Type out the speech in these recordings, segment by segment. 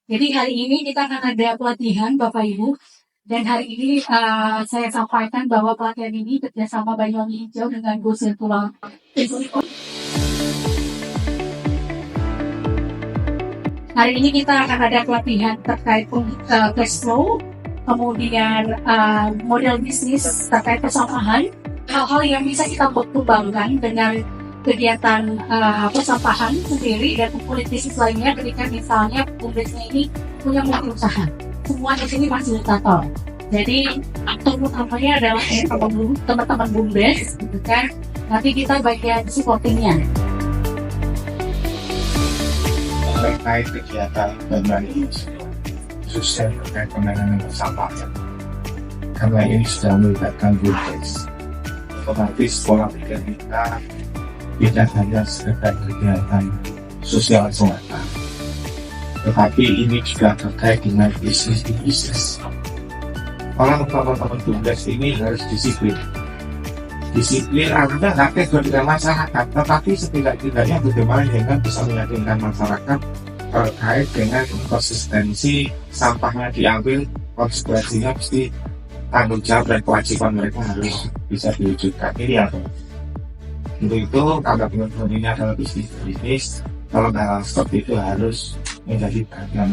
Jadi hari ini kita akan ada pelatihan Bapak Ibu. Dan hari ini saya sampaikan bahwa pelatihan ini kerjasama Banyuwangi Hijau dengan Go Circular. Hari ini kita akan ada pelatihan terkait cash flow, kemudian model bisnis terkait persampahan, hal-hal yang bisa kita kembangkan dengan kegiatan persampahan sendiri dan unit bisnis lainnya ketika misalnya BUMDes ini punya multi usaha. Semua di sini fasilitator. Jadi aktor utamanya adalah teman-teman BUMDes, gitu kan. Nanti kita bagian supportingnya. Terkait kegiatan Banyuwangi khususnya terkait penanganan persampahan, karena ini sudah melibatkan BUMDes, otomatis pola pikir kita tidak hanya sekedar kegiatan sosial semata, tetapi ini juga terkait dengan bisnis. Orang teman-teman BUMDes ini harus disiplin. Disiplin artinya nggak tegas dengan masyarakat, tetapi setidak-tidaknya bagaimana dengan bisa meyakinkan masyarakat terkait dengan konsistensi sampahnya diambil, konsekuensinya pasti tanggung jawab dan kewajiban mereka harus bisa diwujudkan. Ini apa? Untuk itu, kalau teman-teman ini adalah bisnis, kalau hal seperti itu harus menjadi bagian.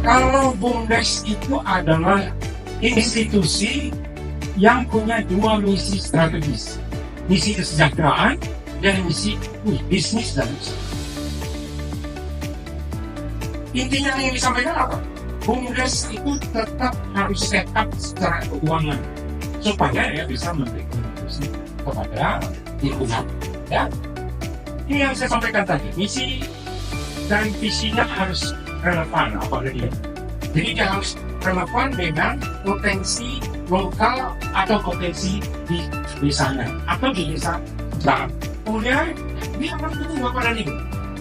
Kalau BUMDes itu adalah institusi yang punya dua misi strategis, misi kesejahteraan dan misi bisnis dan usaha. Intinya yang disampaikan apa? BUMDes itu tetap harus set up secara keuangan supaya bisa memberikan kontribusi kepada lingkungan. Ya, ini yang saya sampaikan tadi. Misi dan visinya harus relevan apalagi. Jadi dia harus relevan dengan potensi lokal atau potensi di desanya atau di desa. Nah, kemudian dia akan butuh apa tadi?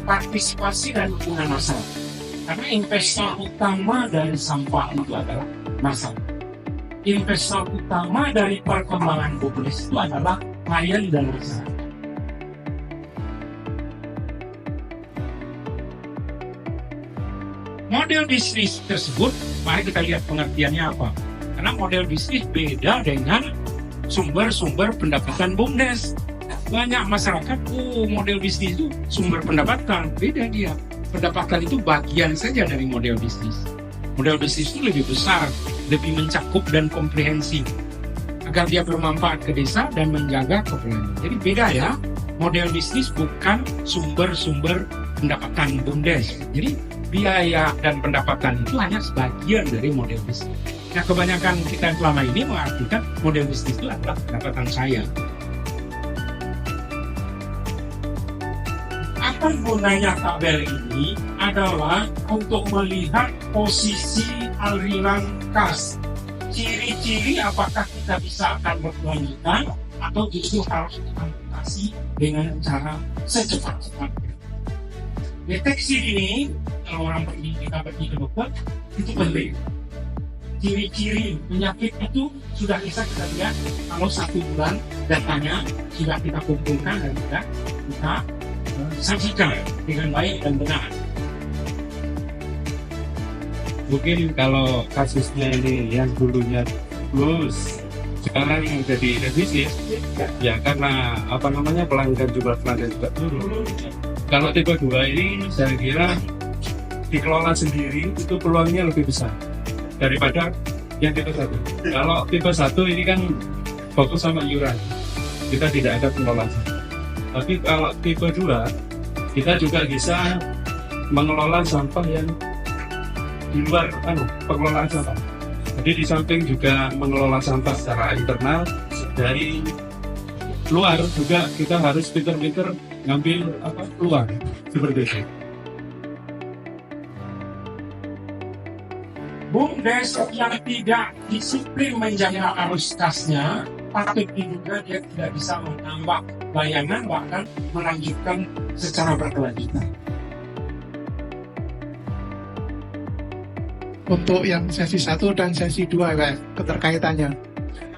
Partisipasi dan dukungan masyarakat. Karena investor utama dari sampah itu adalah masyarakat. Investor utama dari perkembangan BUMDes itu adalah klien dan masyarakat. Model bisnis tersebut, mari kita lihat pengertiannya apa. Karena model bisnis beda dengan sumber-sumber pendapatan BUMDes. Banyak masyarakat, model bisnis itu sumber pendapatan, beda dia. Pendapatan itu bagian saja dari model bisnis. Model bisnis itu lebih besar, lebih mencakup dan komprehensif, agar dia bermanfaat ke desa dan menjaga keberlanjutan. Jadi beda ya, model bisnis bukan sumber-sumber pendapatan BUMDes. Jadi biaya dan pendapatan itu hanya sebagian dari model bisnis. Nah, kebanyakan kita yang selama ini mengartikan model bisnis itu adalah pendapatan saya. Apa gunanya tabel ini adalah untuk melihat posisi aliran kas. Ciri-ciri apakah kita bisa akan berkelanjutan atau justru harus diamputasi dengan cara secepat-cepatnya. Deteksi ini, kalau orang pergi ke dokter, itu penting. Ciri-ciri penyakit itu sudah bisa kita lihat kalau 1 bulan datanya sudah kita kumpulkan dan sudah kita saksikan dengan baik dan benar. Mungkin kalau kasusnya ini yang dulunya plus sekarang yang jadi defisit, ya karena pelanggan juga turun. Kalau tipe 2 ini saya kira dikelola sendiri itu peluangnya lebih besar daripada yang tipe 1. Kalau tipe 1 ini kan fokus sama iuran, kita tidak ada pengelolaan. Tapi kalau tipe 2 kita juga bisa mengelola sampah yang di luar pengelolaan sampah. Jadi di samping juga mengelola sampah secara internal, dari luar juga kita harus pinter-pinter ngambil keluar seperti itu. BUMDes yang tidak disiplin menjaga arus kasnya, patut diduga dia tidak bisa menambah bayangan bahkan melanjutkan secara berkelanjutan. Untuk yang sesi 1 dan sesi 2 keterkaitannya.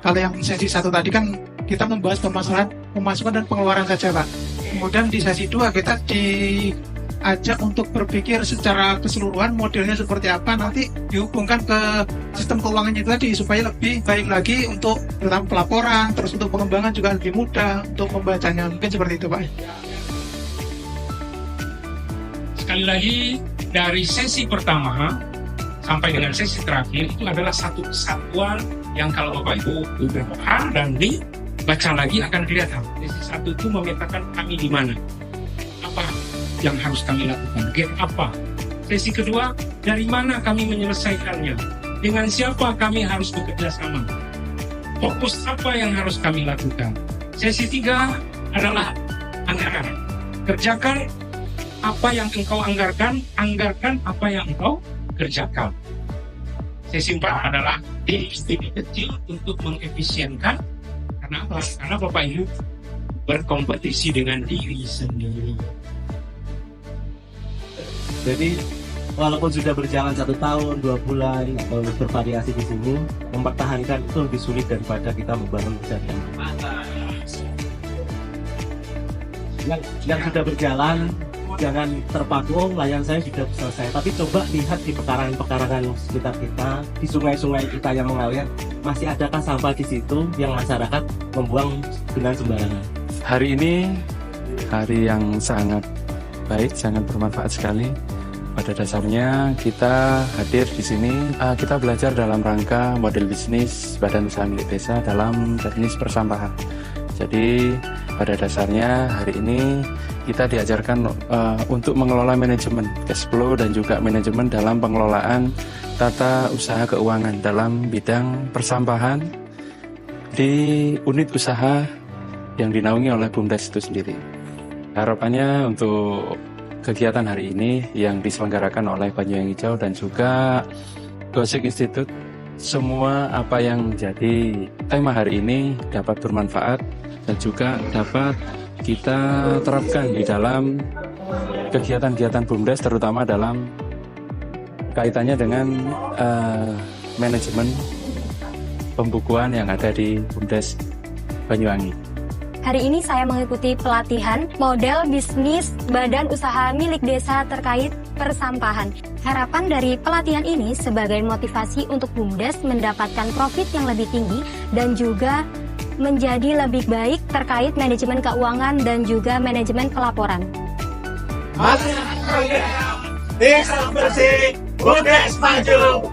Kalau yang sesi 1 tadi kan kita membahas permasalahan pemasukan dan pengeluaran saja, Pak. Kemudian di sesi 2 kita diajak untuk berpikir secara keseluruhan modelnya seperti apa, nanti dihubungkan ke sistem keuangan itu tadi supaya lebih baik lagi untuk dalam pelaporan, terus untuk pengembangan juga lebih mudah untuk membacanya. Mungkin seperti itu, Pak. Sekali lagi, dari sesi pertama sampai dengan sesi terakhir itu adalah satu kesatuan yang kalau Bapak Ibu paham dan dibaca lagi akan kelihatan. Sesi 1 itu memetakan kami di mana, apa yang harus kami lakukan, gap apa. Sesi kedua, dari mana kami menyelesaikannya, dengan siapa kami harus bekerja sama, fokus apa yang harus kami lakukan. Sesi 3 adalah anggaran, kerjakan apa yang engkau anggarkan apa yang engkau kerjakan. Sesi 4 adalah tips kecil untuk mengefisienkan. Karena apa? Karena Bapak Ibu berkompetisi dengan diri sendiri. Jadi walaupun sudah berjalan 1 tahun, 2 bulan, atau bervariasi di sini, mempertahankan itu lebih sulit daripada kita membangun dari yang sudah berjalan. Jangan terpaku, layang saya sudah selesai. Tapi coba lihat di pekarangan-pekarangan sekitar kita, di sungai-sungai kita yang mengalir, masih adakah sampah di situ yang masyarakat membuang dengan sembarangan. Hari ini hari yang sangat baik, sangat bermanfaat sekali. Pada dasarnya kita hadir di sini, kita belajar dalam rangka model bisnis badan usaha milik desa dalam teknis persampahan. Jadi pada dasarnya hari ini kita diajarkan untuk mengelola manajemen cash flow dan juga manajemen dalam pengelolaan tata usaha keuangan dalam bidang persampahan di unit usaha yang dinaungi oleh BUMDes itu sendiri. Harapannya untuk kegiatan hari ini yang diselenggarakan oleh Banyuwangi Hijau dan juga Gosik Institute, semua apa yang menjadi tema hari ini dapat bermanfaat dan juga dapat kita terapkan di dalam kegiatan-kegiatan BUMDes, terutama dalam kaitannya dengan manajemen pembukuan yang ada di BUMDes Banyuwangi. Hari ini saya mengikuti pelatihan model bisnis badan usaha milik desa terkait persampahan. Harapan dari pelatihan ini sebagai motivasi untuk BUMDes mendapatkan profit yang lebih tinggi dan juga menjadi lebih baik terkait manajemen keuangan dan juga manajemen pelaporan. Desa bersih, BUMDes maju.